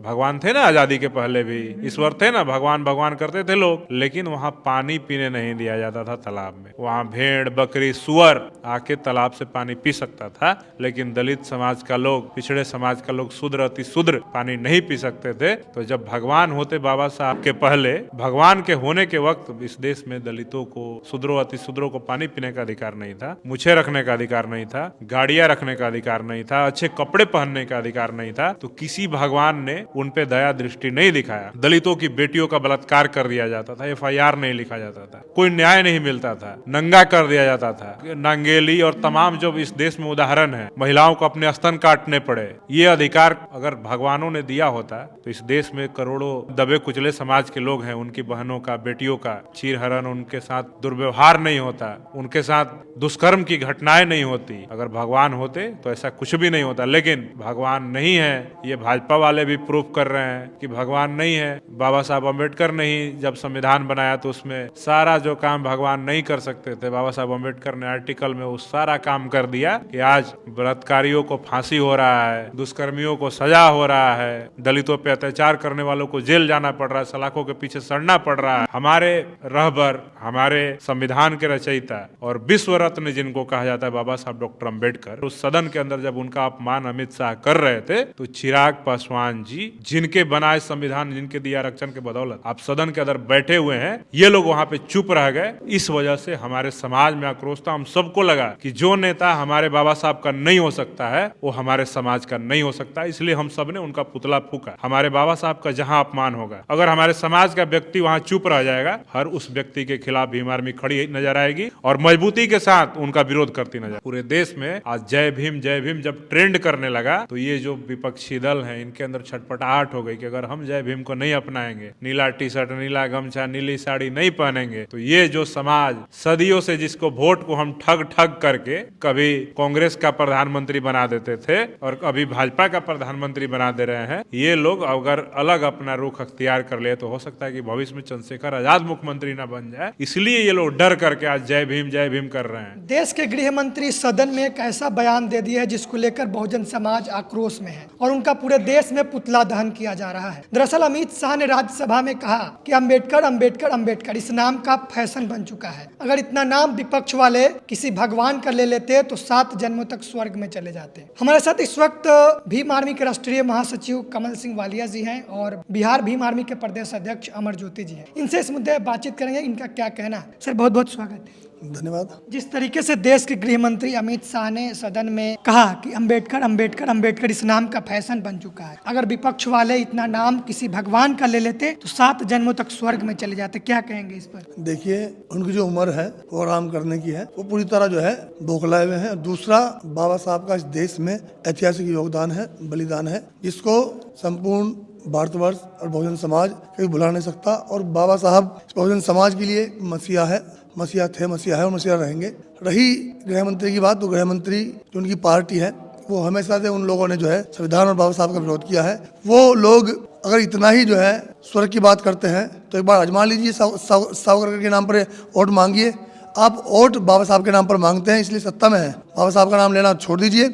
भगवान थे ना आजादी के पहले भी, ईश्वर थे ना, भगवान भगवान करते थे लोग, लेकिन वहाँ पानी पीने नहीं दिया जाता था तालाब में। वहाँ भेड़ बकरी सुअर आके तालाब से पानी पी सकता था, लेकिन दलित समाज का लोग, पिछड़े समाज का लोग, शूद्र अति शूद्र पानी नहीं पी सकते थे। तो जब भगवान होते बाबा साहब के पहले, भगवान के होने के वक्त इस देश में दलितों को, शूद्रों अति शूद्रों को पानी पीने का अधिकार नहीं था, मुछे रखने का अधिकार नहीं था, गाड़ियां रखने का अधिकार नहीं था, अच्छे कपड़े पहनने का अधिकार नहीं था। तो किसी भगवान ने उन पे दया दृष्टि नहीं दिखाया। दलितों की बेटियों का बलात्कार कर दिया जाता था, FIR नहीं लिखा जाता था, कोई न्याय नहीं मिलता था, नंगा कर दिया जाता था। नांगेली और तमाम जो इस देश में उदाहरण है, महिलाओं को अपने स्तन काटने पड़े। ये अधिकार अगर भगवानों ने दिया होता तो इस देश में करोड़ों दबे कुचले समाज के लोग हैं, उनकी बहनों का, बेटियों का चीरहरण, उनके साथ दुर्व्यवहार नहीं होता, उनके साथ दुष्कर्म की घटनाएं नहीं होती। अगर भगवान होते तो ऐसा कुछ भी नहीं होता, लेकिन भगवान नहीं है। ये भाजपा वाले भी प्रूफ कर रहे हैं कि भगवान नहीं है। बाबा साहब अम्बेडकर ने ही जब संविधान बनाया तो उसमें सारा जो काम भगवान नहीं कर सकते थे, बाबा साहब अम्बेडकर ने आर्टिकल में वो सारा काम कर दिया कि आज बलात्कारियों को फांसी हो रहा है, दुष्कर्मियों को सजा हो रहा है, दलितों पे अत्याचार करने वालों को जेल जाना पड़ रहा है, सलाखों के पीछे सड़ना पड़ रहा है। हमारे रहबर, हमारे संविधान के रचयिता और विश्व रत्न जिनको कहा जाता है बाबा साहब डॉक्टर अम्बेडकर, उस सदन के अंदर जब उनका अपमान अमित शाह कर रहे थे तो चिराग पासवान जी, जिनके बनाए संविधान, जिनके दिया आरक्षण के बदौलत आप सदन के अंदर बैठे हुए हैं, ये लोग वहां पे चुप रह गए। इस वजह से हमारे समाज में आक्रोश था। हम सबको लगा कि जो नेता हमारे बाबा साहब का नहीं हो सकता है वो हमारे समाज का नहीं हो सकता, इसलिए हम सब ने उनका पुतला फूका। हमारे बाबा साहब का जहां अपमान होगा, अगर हमारे समाज का व्यक्ति वहां चुप रह जाएगा, हर उस व्यक्ति के खिलाफ भीम आर्मी खड़ी नजर आएगी और मजबूती के साथ उनका विरोध करती नजर। पूरे देश में आज जय भीम जब ट्रेंड करने लगा तो ये जो विपक्षी दल है इनके अंदर छटपटाहट हो गई कि अगर हम जय भीम को नहीं अपनाएंगे, नीला टी शर्ट, नीला गमछा, नीली साड़ी नहीं पहनेंगे, तो ये जो समाज सदियों से जिसको वोट को हम ठग ठग करके कभी कांग्रेस का प्रधानमंत्री बना देते थे और अभी भाजपा का प्रधानमंत्री बना दे रहे हैं, ये लोग अगर अलग अपना रुख अख्तियार कर ले तो हो सकता है कि भविष्य में चंद्रशेखर आजाद मुख्यमंत्री ना बन जाए। इसलिए ये लोग डर करके आज जय भीम कर रहे हैं। देश के गृह मंत्री सदन में एक ऐसा बयान दे दिया है जिसको लेकर बहुजन समाज आक्रोश में है और उनका पूरे देश में पुतला दहन किया जा रहा है। दरअसल अमित शाह ने राज्यसभा में कहा कि अम्बेडकर अम्बेडकर अम्बेडकर इस नाम का फैशन बन चुका है। अगर इतना नाम विपक्ष वाले किसी भगवान का ले लेते तो 7 जन्मों तक स्वर्ग में चले जाते। हमारे साथ इस वक्त भीम आर्मी के राष्ट्रीय महासचिव कमल सिंह वालिया जी हैं और बिहार भीम आर्मी के प्रदेश अध्यक्ष अमर ज्योति जी हैं। इनसे इस मुद्दे पर बातचीत करेंगे, इनका क्या कहना है। सर बहुत बहुत स्वागत है। धन्यवाद। जिस तरीके से देश के गृह मंत्री अमित शाह ने सदन में कहा कि अम्बेडकर अम्बेडकर अम्बेडकर इस नाम का फैशन बन चुका है, अगर विपक्ष वाले इतना नाम किसी भगवान का ले लेते तो 7 जन्मों तक स्वर्ग में चले जाते, क्या कहेंगे इस पर? देखिए, उनकी जो उम्र है वो आराम करने की है, वो पूरी तरह जो है बौखलाए हुए हैं। दूसरा, बाबा साहब का इस देश में ऐतिहासिक योगदान है, बलिदान है, जिसको संपूर्ण भारतवर्ष और बहुजन समाज कभी भुला नहीं सकता। और बाबा साहब बहुजन समाज के लिए मसीहा है, मसीहा थे, मसीहा है और मसीहा रहेंगे। रही गृह मंत्री की बात, तो गृह मंत्री जो उनकी पार्टी है वो हमेशा से उन लोगों ने जो है संविधान और बाबा साहब का विरोध किया है। वो लोग अगर इतना ही जो है स्वर्ग की बात करते हैं तो एक बार आजमा लीजिए, सावरकर के नाम पर वोट मांगिए। आप वोट बाबा साहब के नाम पर मांगते हैं इसलिए सत्ता में है, बाबा साहब का नाम लेना छोड़ दीजिए,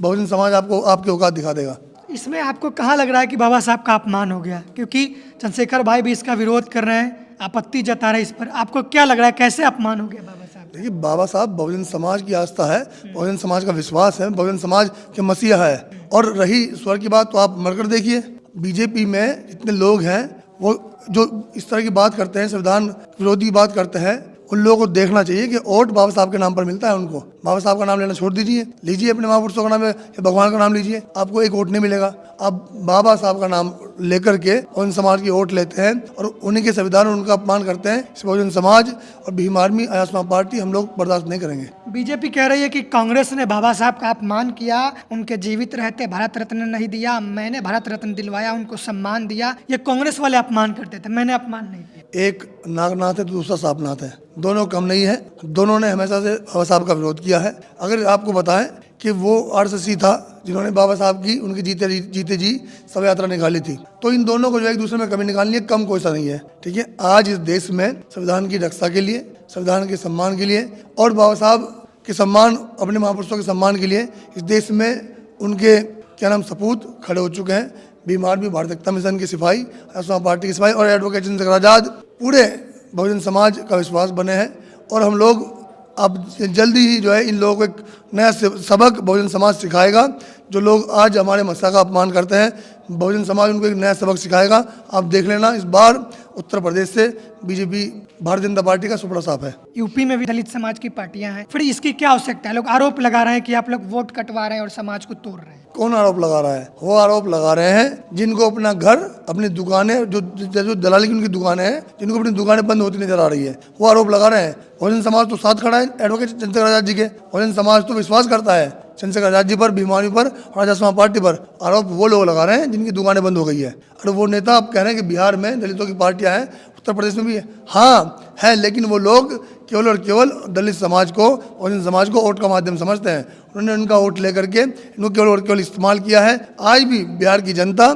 बहुजन समाज आपको आपकी औकात दिखा देगा। इसमें आपको कहाँ लग रहा है कि बाबा साहब का अपमान हो गया? क्योंकि चंद्रशेखर भाई भी इसका विरोध कर रहे हैं, आपत्ति जता रहे हैं इस पर, आपको क्या लग रहा है, कैसे अपमान हो गया बाबा साहब? देखिए, बाबा साहब बहुजन समाज की आस्था है, बहुजन समाज का विश्वास है, बहुजन समाज के मसीहा है। और रही स्वर की बात, तो आप मरकर देखिए, बीजेपी में जितने लोग हैं वो जो इस तरह की बात करते हैं, संविधान विरोधी बात करते हैं, उन लोगों को देखना चाहिए कि वोट बाबा साहब के नाम पर मिलता है। उनको बाबा साहब का नाम लेना छोड़ दीजिए, लीजिए अपने महापुरुषों का नाम या भगवान का नाम लीजिए, आपको एक वोट नहीं मिलेगा। आप बाबा साहब का नाम लेकर के उन समाज की वोट लेते हैं और उन्हीं के संविधान और उनका अपमान करते हैं। इस बहुजन समाज और भीम आर्मी आयास्मा पार्टी हम लोग बर्दाश्त नहीं करेंगे। बीजेपी कह रही है कि कांग्रेस ने बाबा साहब का अपमान किया, उनके जीवित रहते भारत रत्न नहीं दिया, मैंने भारत रत्न दिलवाया, उनको सम्मान दिया। ये कांग्रेस वाले अपमान करते थे, मैंने अपमान नहीं किया। एक नागनाथ है तो दूसरा सापनाथ है, दोनों कम नहीं है। दोनों ने हमेशा से बाबा साहब का विरोध किया है। अगर आपको बताएं कि वो RSS था जिन्होंने बाबा साहब की उनके जीते जी शव यात्रा निकाली थी, तो इन दोनों को जो एक दूसरे में कमी निकालनी है, कम कोई सा नहीं है। ठीक है, आज इस देश में संविधान की रक्षा के लिए, संविधान के सम्मान के लिए और बाबा साहब के सम्मान, अपने महापुरुषों के सम्मान के लिए इस देश में उनके क्या नाम सपूत खड़े हो चुके हैं। बीमार भी भारतीय जनता मिशन के सिपाही, असम पार्टी के सिपाही और एडवोकेट चंद्रशेखर आजाद पूरे बहुजन समाज का विश्वास बने हैं। और हम लोग अब जल्दी ही जो है इन लोगों को एक नया सबक बहुजन समाज सिखाएगा। जो लोग आज हमारे मसा का अपमान करते हैं, बहुजन समाज उनको एक नया सबक सिखाएगा। आप देख लेना, इस बार उत्तर प्रदेश से बीजेपी भारतीय जनता पार्टी का सुपड़ा साफ है। यूपी में भी दलित समाज की पार्टियां हैं, फिर इसकी क्या आवश्यकता है? लोग आरोप लगा रहे हैं कि आप लोग वोट कटवा रहे हैं और समाज को तोड़ रहे हैं। कौन आरोप लगा रहा है? वो आरोप लगा रहे हैं जिनको अपना घर, अपनी दुकानें, जो दलाली की उनकी दुकानें हैं, जिनको अपनी दुकानें बंद होती नजर आ रही है, वो आरोप लगा रहे हैं। बहुजन समाज तो साथ खड़ा है एडवोकेट चंद्रशेखर आजाद जी के। बहुजन समाज तो विश्वास करता है चंद्रशेखर आजाद जी पर, बीमारी पर और आजाद समाज पार्टी पर। आरोप वो लोग लगा रहे हैं जिनकी दुकानें बंद हो गई है। और वो नेता आप कह रहे हैं कि बिहार में दलितों की पार्टियां हैं, उत्तर प्रदेश में भी है। हाँ है, लेकिन वो लोग केवल और केवल दलित समाज को और इन समाज को वोट का माध्यम समझते हैं। उन्होंने उनका वोट लेकर के इनको केवल और केवल इस्तेमाल किया है। आज भी बिहार की जनता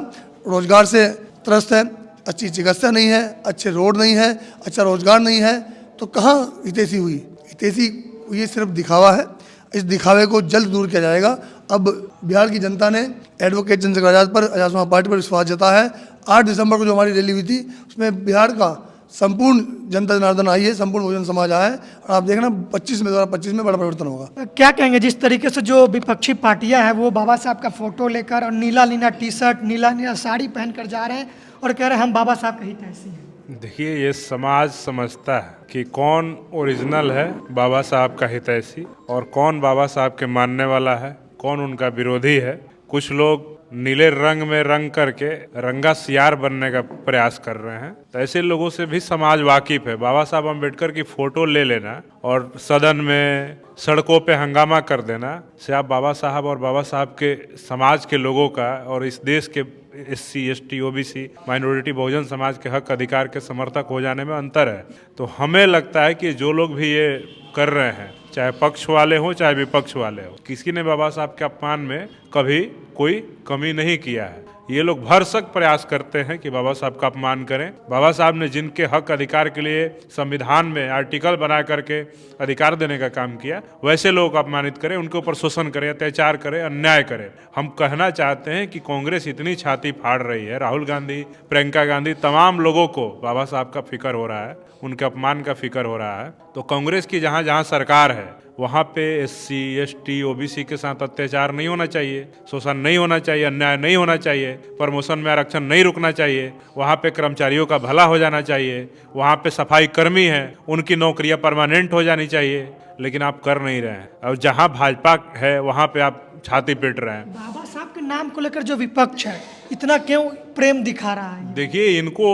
रोजगार से त्रस्त है, अच्छी चिकित्सा नहीं है, अच्छे रोड नहीं है, अच्छा रोजगार नहीं है, तो कहाँ हितैषी हुई? हितैषी ये सिर्फ दिखावा है। इस दिखावे को जल्द दूर किया जाएगा। अब बिहार की जनता ने एडवोकेट चंद्रशेखर आजाद पर, आजाद समाज पार्टी पर विश्वास जताया है। 8 दिसंबर को जो हमारी रैली हुई थी उसमें बिहार का संपूर्ण जनता जनार्दन आई है, संपूर्ण बहुजन समाज आया है। और आप देखना 25 में 2025 में बड़ा परिवर्तन होगा। क्या कहेंगे जिस तरीके से जो विपक्षी पार्टियां हैं वो बाबा साहब का फोटो लेकर और नीला नीला टी शर्ट, नीला नीला साड़ी पहनकर जा रहे हैं और कह रहे हैं हम बाबा साहब का हितैषी हैं? देखिए, ये समाज समझता है कि कौन ओरिजिनल है बाबा साहब का हितैषी और कौन बाबा साहब के मानने वाला है, कौन उनका विरोधी है। कुछ लोग नीले रंग में रंग करके रंगा सियार बनने का प्रयास कर रहे हैं। तो ऐसे लोगों से भी समाज वाकिफ है। बाबा साहब अम्बेडकर की फोटो ले लेना और सदन में, सड़कों पे हंगामा कर देना से आप बाबा साहब और बाबा साहब के समाज के लोगों का और इस देश के SC, ST, OBC, minority Bahujan Samaj के हक अधिकार के समर्थक हो जाने में अंतर है। तो हमें लगता है कि जो लोग भी ये कर रहे हैं, चाहे पक्ष वाले हों चाहे विपक्ष वाले हों, किसी ने बाबा साहब के अपमान में कभी कोई कमी नहीं किया है। ये लोग भरसक प्रयास करते हैं कि बाबा साहब का अपमान करें। बाबा साहब ने जिनके हक अधिकार के लिए संविधान में आर्टिकल बना करके अधिकार देने का काम किया, वैसे लोगों को अपमानित करें, उनके ऊपर शोषण करें, अत्याचार करें, अन्याय करें। हम कहना चाहते हैं कि कांग्रेस इतनी छाती फाड़ रही है, राहुल गांधी, प्रियंका गांधी, तमाम लोगों को बाबा साहब का फिक्र हो रहा है, उनके अपमान का फिक्र हो रहा है। तो कांग्रेस की जहाँ जहाँ सरकार है वहाँ पे SC, ST, OBC के साथ अत्याचार नहीं होना चाहिए, शोषण नहीं होना चाहिए, अन्याय नहीं होना चाहिए, प्रमोशन में आरक्षण नहीं रुकना चाहिए, वहाँ पे कर्मचारियों का भला हो जाना चाहिए, वहाँ पे सफाई कर्मी हैं उनकी नौकरियाँ परमानेंट हो जानी चाहिए। लेकिन आप कर नहीं रहे हैं और जहाँ भाजपा है वहाँ पे आप छाती पीट रहे हैं। बाबा साहब के नाम को लेकर जो विपक्ष है इतना क्यों प्रेम दिखा रहा है? देखिए, इनको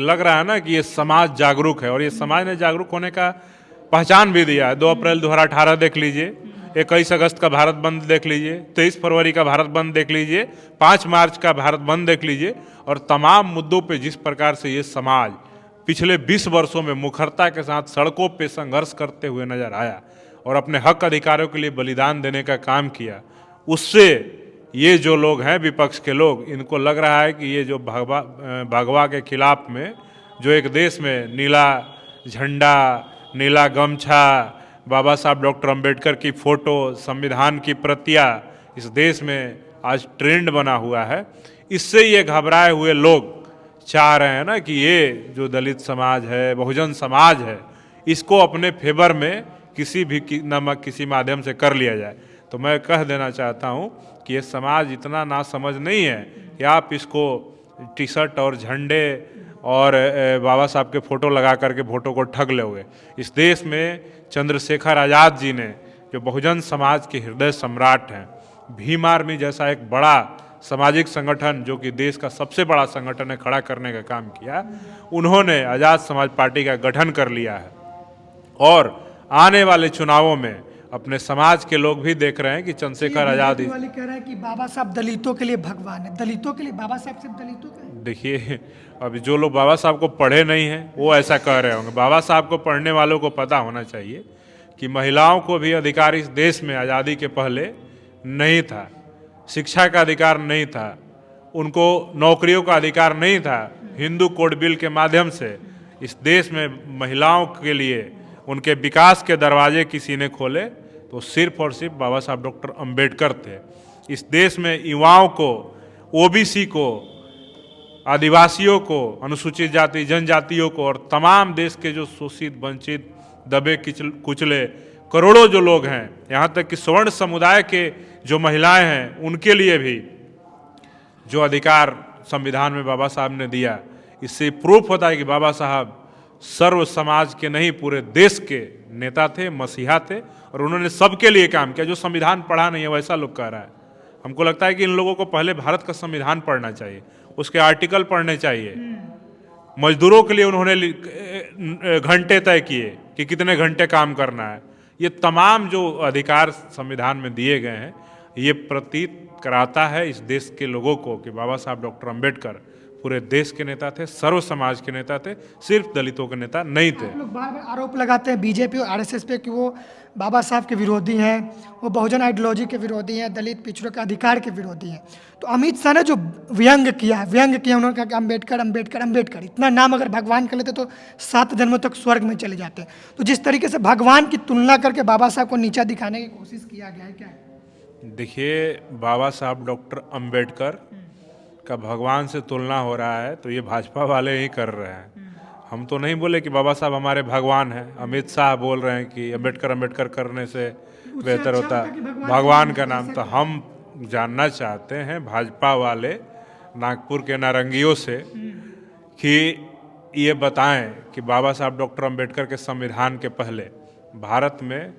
लग रहा है ना कि ये समाज जागरूक है और ये समाज ने जागरूक होने का पहचान भी दिया है। 2 अप्रैल 2018 देख लीजिए, 21 अगस्त का भारत बंद देख लीजिए, 23 फरवरी का भारत बंद देख लीजिए, 5 मार्च का भारत बंद देख लीजिए। और तमाम मुद्दों पे जिस प्रकार से ये समाज पिछले 20 वर्षों में मुखरता के साथ सड़कों पे संघर्ष करते हुए नजर आया और अपने हक अधिकारों के लिए बलिदान देने का काम किया, उससे ये जो लोग हैं विपक्ष के लोग, इनको लग रहा है कि ये जो भगवा के खिलाफ में जो एक देश में नीला झंडा, नीला गमछा, बाबा साहब डॉक्टर अंबेडकर की फोटो, संविधान की प्रतियां इस देश में आज ट्रेंड बना हुआ है, इससे ये घबराए हुए लोग चाह रहे हैं ना कि ये जो दलित समाज है, बहुजन समाज है, इसको अपने फेवर में किसी भी किसी माध्यम से कर लिया जाए। तो मैं कह देना चाहता हूँ कि ये समाज इतना नासमझ नहीं है कि आप इसको टी शर्ट और झंडे और बाबा साहब के फोटो लगा करके वोटों को ठग लोगे। इस देश में चंद्रशेखर आजाद जी ने, जो बहुजन समाज के हृदय सम्राट हैं, भीम आर्मी जैसा एक बड़ा सामाजिक संगठन जो कि देश का सबसे बड़ा संगठन है, खड़ा करने का काम किया। उन्होंने आजाद समाज पार्टी का गठन कर लिया है और आने वाले चुनावों में अपने समाज के लोग भी देख रहे हैं कि चंद्रशेखर आजाद वाले कह रहे हैं कि बाबा साहब दलितों के लिए भगवान है। दलितों के लिए बाबा साहब सिर्फ दलितों के लिए? देखिए, अभी जो लोग बाबा साहब को पढ़े नहीं हैं वो ऐसा कह रहे होंगे। बाबा साहब को पढ़ने वालों को पता होना चाहिए कि महिलाओं को भी अधिकार इस देश में आज़ादी के पहले नहीं था, शिक्षा का अधिकार नहीं था, उनको नौकरियों का अधिकार नहीं था। हिंदू कोड बिल के माध्यम से इस देश में महिलाओं के लिए उनके विकास के दरवाजे किसी ने खोले तो सिर्फ और सिर्फ बाबा साहब डॉक्टर अंबेडकर थे। इस देश में युवाओं को, OBC को आदिवासियों को, अनुसूचित जाति जनजातियों को और तमाम देश के जो शोषित वंचित दबे कुचले करोड़ों जो लोग हैं, यहाँ तक कि स्वर्ण समुदाय के जो महिलाएं हैं, उनके लिए भी जो अधिकार संविधान में बाबा साहब ने दिया, इससे प्रूफ होता है कि बाबा साहब सर्व समाज के नहीं पूरे देश के नेता थे, मसीहा थे और उन्होंने सबके लिए काम किया। जो संविधान पढ़ा नहीं है वैसा लोग कह रहा है। हमको लगता है कि इन लोगों को पहले भारत का संविधान पढ़ना चाहिए, उसके आर्टिकल पढ़ने चाहिए। मजदूरों के लिए उन्होंने घंटे तय किए कि कितने घंटे काम करना है। ये तमाम जो अधिकार संविधान में दिए गए हैं, ये प्रतीत कराता है इस देश के लोगों को कि बाबा साहब डॉक्टर अंबेडकर पूरे देश के नेता थे, सर्व समाज के नेता थे, सिर्फ दलितों के नेता नहीं थे। आप लोग बार बार आरोप लगाते हैं बीजेपी और आरएसएस पे कि वो बाबा साहब के विरोधी हैं, वो बहुजन आइडियोलॉजी के विरोधी हैं, दलित पिछड़ों के अधिकार के विरोधी हैं। तो अमित शाह ने जो व्यंग किया उन्होंने कहा कि अंबेडकर अंबेडकर अंबेडकर, इतना नाम अगर भगवान कर लेते तो 7 जन्मों तक स्वर्ग में चले जाते। तो जिस तरीके से भगवान की तुलना करके बाबा साहब को नीचा दिखाने की कोशिश किया गया है, क्या है? देखिए, बाबा साहब डॉक्टर अंबेडकर का भगवान से तुलना हो रहा है तो ये भाजपा वाले ही कर रहे हैं। हम तो नहीं बोले कि बाबा साहब हमारे भगवान हैं। अमित शाह बोल रहे हैं कि अंबेडकर अंबेडकर करने से बेहतर होता भगवान का नाम। तो हम जानना चाहते हैं भाजपा वाले नागपुर के नारंगियों से कि ये बताएं कि बाबा साहब डॉक्टर अंबेडकर के संविधान के पहले भारत में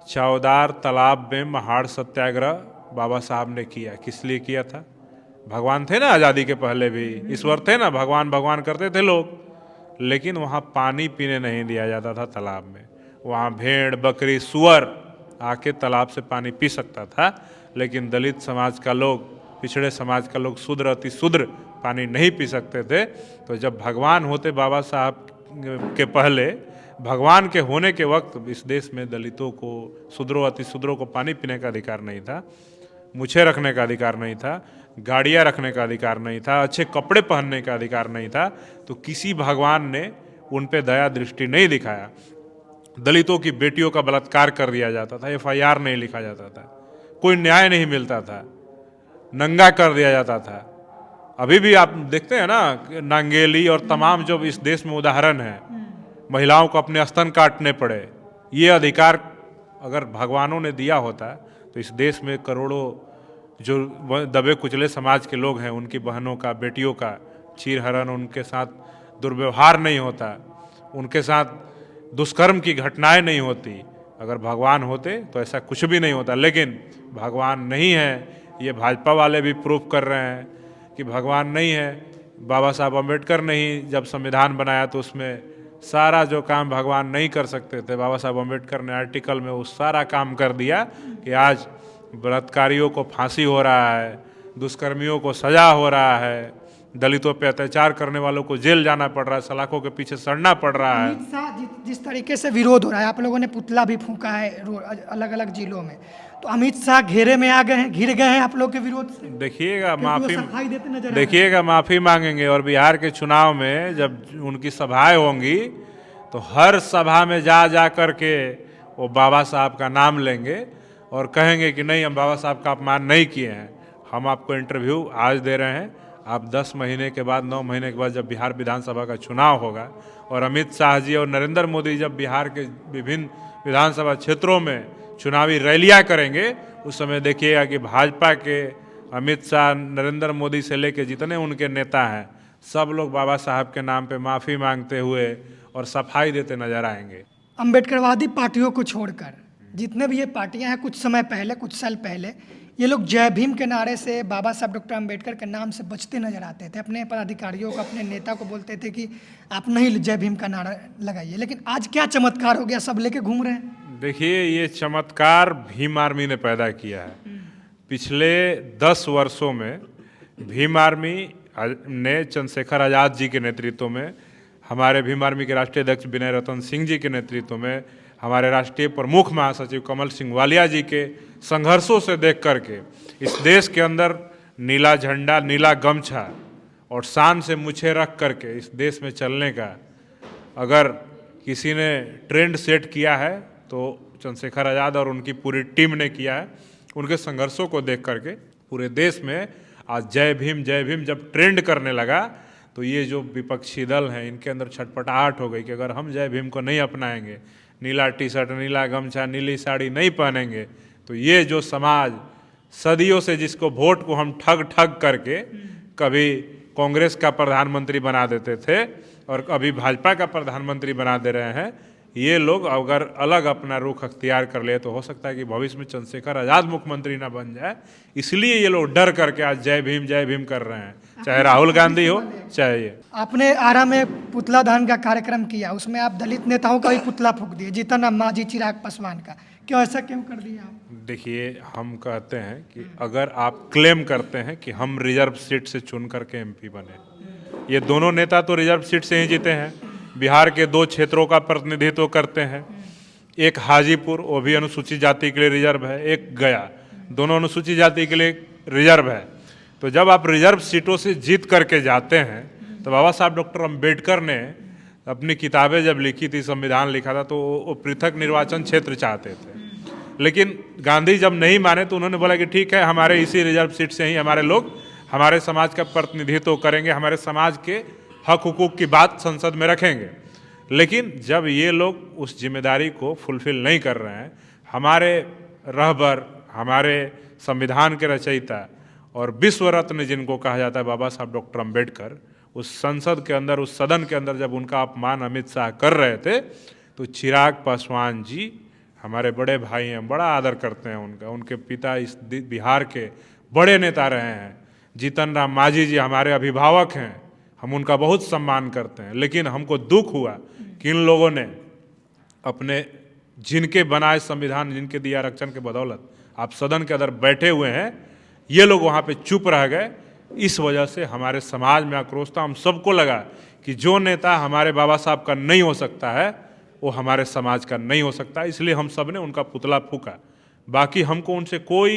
चौदार तालाब में महाड़ सत्याग्रह बाबा साहब ने किया। किस लिए किया था? भगवान थे ना, आज़ादी के पहले भी ईश्वर थे ना, भगवान भगवान करते थे लोग, लेकिन वहाँ पानी पीने नहीं दिया जाता था तालाब में। वहाँ भेड़ बकरी सुअर आके तालाब से पानी पी सकता था, लेकिन दलित समाज का लोग, पिछड़े समाज का लोग, शूद्र अति शूद्र पानी नहीं पी सकते थे। तो जब भगवान होते बाबा साहब के पहले, भगवान के होने के वक्त इस देश में दलितों को, शूद्रों अति शूद्रों को पानी पीने का अधिकार नहीं था, मुछे रखने का अधिकार नहीं था, गाड़ियाँ रखने का अधिकार नहीं था, अच्छे कपड़े पहनने का अधिकार नहीं था। तो किसी भगवान ने उन पे दया दृष्टि नहीं दिखाया। दलितों की बेटियों का बलात्कार कर दिया जाता था, FIR नहीं लिखा जाता था, कोई न्याय नहीं मिलता था, नंगा कर दिया जाता था। अभी भी आप देखते हैं ना, नांगेली और तमाम जो इस देश में उदाहरण है, महिलाओं को अपने स्तन काटने पड़े। ये अधिकार अगर भगवानों ने दिया होता तो इस देश में करोड़ों जो दबे कुचले समाज के लोग हैं, उनकी बहनों का, बेटियों का चीरहरण, उनके साथ दुर्व्यवहार नहीं होता, उनके साथ दुष्कर्म की घटनाएं नहीं होती। अगर भगवान होते तो ऐसा कुछ भी नहीं होता, लेकिन भगवान नहीं है। ये भाजपा वाले भी प्रूफ कर रहे हैं कि भगवान नहीं है। बाबा साहब अम्बेडकर ने ही जब संविधान बनाया तो उसमें सारा जो काम भगवान नहीं कर सकते थे, बाबा साहब अम्बेडकर ने आर्टिकल में वो सारा काम कर दिया कि आज बलात्कारियों को फांसी हो रहा है, दुष्कर्मियों को सजा हो रहा है, दलितों पे अत्याचार करने वालों को जेल जाना पड़ रहा है, सलाखों के पीछे सड़ना पड़ रहा है। अमित शाह जिस तरीके से विरोध हो रहा है, आप लोगों ने पुतला भी फूंका है अलग अलग जिलों में, तो अमित शाह घेरे में आ गए हैं, घिर गए हैं आप लोग के विरोध से। देखिएगा सफाई देते नजर आ देखिएगा माफी मांगेंगे। और बिहार के चुनाव में जब उनकी सभाएं होंगी तो हर सभा में जा कर के वो बाबा साहब का नाम लेंगे और कहेंगे कि नहीं, हम बाबा साहब का अपमान नहीं किए हैं। हम आपको इंटरव्यू आज दे रहे हैं, आप 10 महीने के बाद, 9 महीने के बाद जब बिहार विधानसभा का चुनाव होगा और अमित शाह जी और नरेंद्र मोदी जब बिहार के विभिन्न विधानसभा क्षेत्रों में चुनावी रैलियां करेंगे, उस समय देखिएगा कि भाजपा के अमित शाह, नरेंद्र मोदी से लेकर जितने उनके नेता हैं, सब लोग बाबा साहब के नाम पे माफ़ी मांगते हुए और सफाई देते नजर आएंगे। अम्बेडकरवादी पार्टियों को छोड़कर जितने भी ये पार्टियां हैं, कुछ समय पहले, कुछ साल पहले, ये लोग जय भीम के नारे से बाबा साहब डॉक्टर अंबेडकर के नाम से बचते नजर आते थे। अपने पदाधिकारियों को, अपने नेता को बोलते थे कि आप नहीं जय भीम का नारा लगाइए। लेकिन आज क्या चमत्कार हो गया, सब लेके घूम रहे हैं। देखिए, ये चमत्कार भीम आर्मी ने पैदा किया है। पिछले 10 वर्षों में भीम आर्मी ने चंद्रशेखर आज़ाद जी के नेतृत्व में, हमारे भीम आर्मी के राष्ट्रीय अध्यक्ष विनय रतन सिंह जी के नेतृत्व में, हमारे राष्ट्रीय प्रमुख महासचिव कमल सिंह वालिया जी के संघर्षों से देख करके इस देश के अंदर नीला झंडा, नीला गमछा और शान से मुछे रख करके इस देश में चलने का अगर किसी ने ट्रेंड सेट किया है तो चंद्रशेखर आज़ाद और उनकी पूरी टीम ने किया है। उनके संघर्षों को देख करके पूरे देश में आज जय भीम जब ट्रेंड करने लगा तो ये जो विपक्षी दल हैं इनके अंदर छटपटाहट हो गई कि अगर हम जय भीम को नहीं अपनाएंगे, नीला टी शर्ट, नीला गमछा, नीली साड़ी नहीं पहनेंगे, तो ये जो समाज सदियों से जिसको वोट को हम ठग ठग करके कभी कांग्रेस का प्रधानमंत्री बना देते थे और अभी भाजपा का प्रधानमंत्री बना दे रहे हैं, ये लोग अगर अलग अपना रुख अख्तियार कर ले तो हो सकता है कि भविष्य में चंद्रशेखर आज़ाद मुख्यमंत्री ना बन जाए। इसलिए ये लोग डर करके आज जय भीम कर रहे हैं, चाहे राहुल गांधी हो चाहे ये। आपने आरा में पुतला दहन का कार्यक्रम किया, उसमें आप दलित नेताओं का भी पुतला फूंक दिए, जीतन राम मांझी, चिराग पासवान का, क्यों ऐसा क्यों कर दिया आप? देखिए, हम कहते हैं कि अगर आप क्लेम करते हैं कि हम रिजर्व सीट से चुन करके एमपी बने, ये दोनों नेता तो रिजर्व सीट से ही जीते हैं, बिहार के 2 क्षेत्रों का प्रतिनिधित्व करते हैं, एक हाजीपुर वो भी अनुसूचित जाति के लिए रिजर्व है, एक गया, दोनों अनुसूचित जाति के लिए रिजर्व है। तो जब आप रिजर्व सीटों से जीत करके जाते हैं, तो बाबा साहब डॉक्टर अम्बेडकर ने अपनी किताबें जब लिखी थी, संविधान लिखा था, तो वो पृथक निर्वाचन क्षेत्र चाहते थे, लेकिन गांधी जब नहीं माने तो उन्होंने बोला कि ठीक है, हमारे इसी रिजर्व सीट से ही हमारे लोग हमारे समाज का प्रतिनिधित्व करेंगे, हमारे समाज के हक हुकूक की बात संसद में रखेंगे। लेकिन जब ये लोग उस जिम्मेदारी को फुलफिल नहीं कर रहे हैं, हमारे रहबर, हमारे संविधान के रचयिता और विश्व रत्न जिनको कहा जाता है बाबा साहब डॉक्टर अम्बेडकर, उस संसद के अंदर, उस सदन के अंदर जब उनका अपमान अमित शाह कर रहे थे, तो चिराग पासवान जी हमारे बड़े भाई हैं, बड़ा आदर करते हैं उनका, उनके पिता इस बिहार के बड़े नेता रहे हैं, जीतन राम मांझी जी हमारे अभिभावक हैं, हम उनका बहुत सम्मान करते हैं। लेकिन हमको दुख हुआ कि इन लोगों ने अपने जिनके बनाए संविधान, जिनके दिए आरक्षण के बदौलत आप सदन के अंदर बैठे हुए हैं, ये लोग वहाँ पे चुप रह गए। इस वजह से हमारे समाज में आक्रोश था। हम सबको लगा कि जो नेता हमारे बाबा साहब का नहीं हो सकता है वो हमारे समाज का नहीं हो सकता, इसलिए हम सब ने उनका पुतला फूका। बाकी हमको उनसे कोई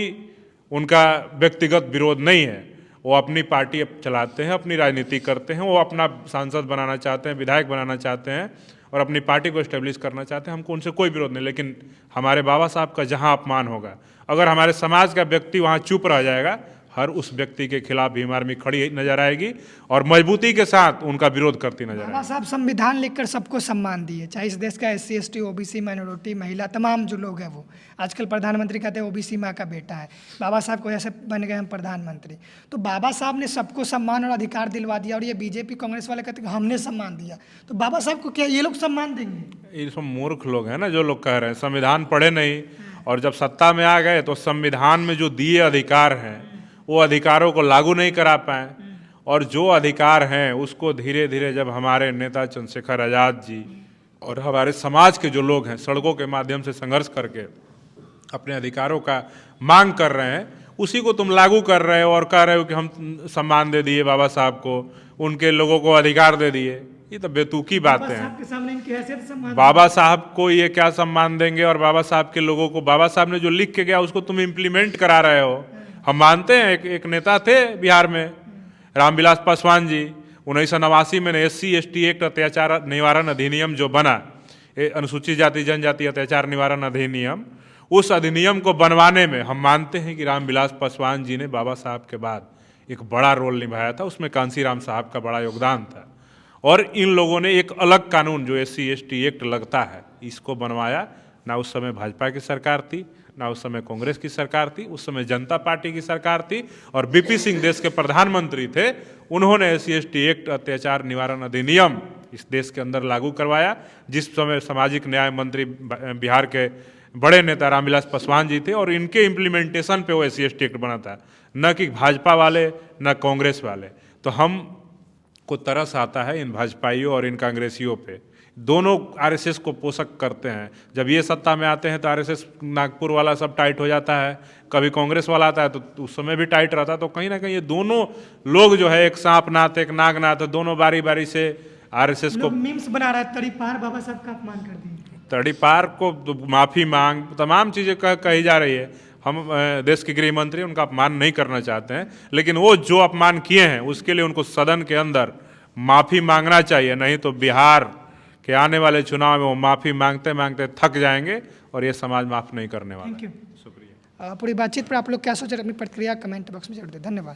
उनका व्यक्तिगत विरोध नहीं है, वो अपनी पार्टी चलाते हैं, अपनी राजनीति करते हैं, वो अपना सांसद बनाना चाहते हैं, विधायक बनाना चाहते हैं और अपनी पार्टी को एस्टेब्लिश करना चाहते हैं, हमको उनसे कोई विरोध नहीं। लेकिन हमारे बाबा साहब का जहां अपमान होगा, अगर हमारे समाज का व्यक्ति वहां चुप रह जाएगा, हर उस व्यक्ति के खिलाफ भीम आर्मी खड़ी नजर आएगी और मजबूती के साथ उनका विरोध करती नजर आएगी। बाबा साहब संविधान लिखकर सबको सम्मान दिए, चाहे इस देश का SC ST OBC माइनॉरिटी महिला तमाम जो लोग हैं, वो आजकल प्रधानमंत्री कहते हैं OBC माँ का बेटा है, बाबा साहब को ऐसे बन गए हम प्रधानमंत्री। तो बाबा साहब ने सबको सम्मान और अधिकार दिलवा दिया और ये बीजेपी कांग्रेस वाले कहते हैं हमने सम्मान दिया, तो बाबा साहब को क्या ये लोग सम्मान देंगे? ये सब मूर्ख लोग हैं ना जो लोग कह रहे हैं संविधान पढ़े नहीं, और जब सत्ता में आ गए तो संविधान में जो दिए अधिकार हैं वो अधिकारों को लागू नहीं करा पाए, और जो अधिकार हैं उसको धीरे धीरे जब हमारे नेता चंद्रशेखर आज़ाद जी और हमारे समाज के जो लोग हैं सड़कों के माध्यम से संघर्ष करके अपने अधिकारों का मांग कर रहे हैं, उसी को तुम लागू कर रहे हो और कह रहे हो कि हम सम्मान दे दिए बाबा साहब को, उनके लोगों को अधिकार दे दिए। ये तो बेतुकी बातें हैं। बाबा साहब को ये क्या सम्मान देंगे और बाबा साहब के लोगों को, बाबा साहब ने जो लिख के गया उसको तुम इम्प्लीमेंट करा रहे हो। हम मानते हैं एक नेता थे बिहार में रामविलास पासवान जी, 1989 में SC ST एक्ट अत्याचार निवारण अधिनियम जो बना, अनुसूचित जाति जनजाति अत्याचार निवारण अधिनियम, उस अधिनियम को बनवाने में हम मानते हैं कि रामविलास पासवान जी ने बाबा साहब के बाद एक बड़ा रोल निभाया था, उसमें कांसीराम साहब का बड़ा योगदान था। और इन लोगों ने एक अलग कानून जो SC ST एक्ट लगता है इसको बनवाया। ना उस समय भाजपा की सरकार थी, ना उस समय कांग्रेस की सरकार थी, उस समय जनता पार्टी की सरकार थी और BP सिंह देश के प्रधानमंत्री थे। उन्होंने SC ST एक्ट अत्याचार निवारण अधिनियम इस देश के अंदर लागू करवाया, जिस समय सामाजिक न्याय मंत्री बिहार के बड़े नेता रामविलास पासवान जी थे, और इनके इम्प्लीमेंटेशन पे वो SC ST एक्ट बना था, न कि भाजपा वाले न कांग्रेस वाले। तो हम को तरस आता है इन भाजपाइयों और इन कांग्रेसियों पे। दोनों RSS को पोषक करते हैं। जब ये सत्ता में आते हैं तो RSS नागपुर वाला सब टाइट हो जाता है, कभी कांग्रेस वाला आता है तो उस समय भी टाइट रहता है। तो कहीं ना कहीं ये दोनों लोग जो है, एक सांप नाथ एक नाग नाथ, दोनों बारी बारी से RSS को मीम्स बना रहा है, तड़ीपार बाबा साहब का अपमान कर दिए, तड़ीपार को माफ़ी मांग, तमाम चीज़ें कही जा रही है। हम देश के गृह मंत्री उनका अपमान नहीं करना चाहते हैं, लेकिन वो जो अपमान किए हैं उसके लिए उनको सदन के अंदर माफ़ी मांगना चाहिए, नहीं तो बिहार के आने वाले चुनाव में वो माफ़ी मांगते मांगते थक जाएंगे और ये समाज माफ़ नहीं करने वाला है। शुक्रिया। पूरी बातचीत पर आप लोग क्या सोच रहे हैं, अपनी प्रतिक्रिया कमेंट बॉक्स में जरूर दें। धन्यवाद।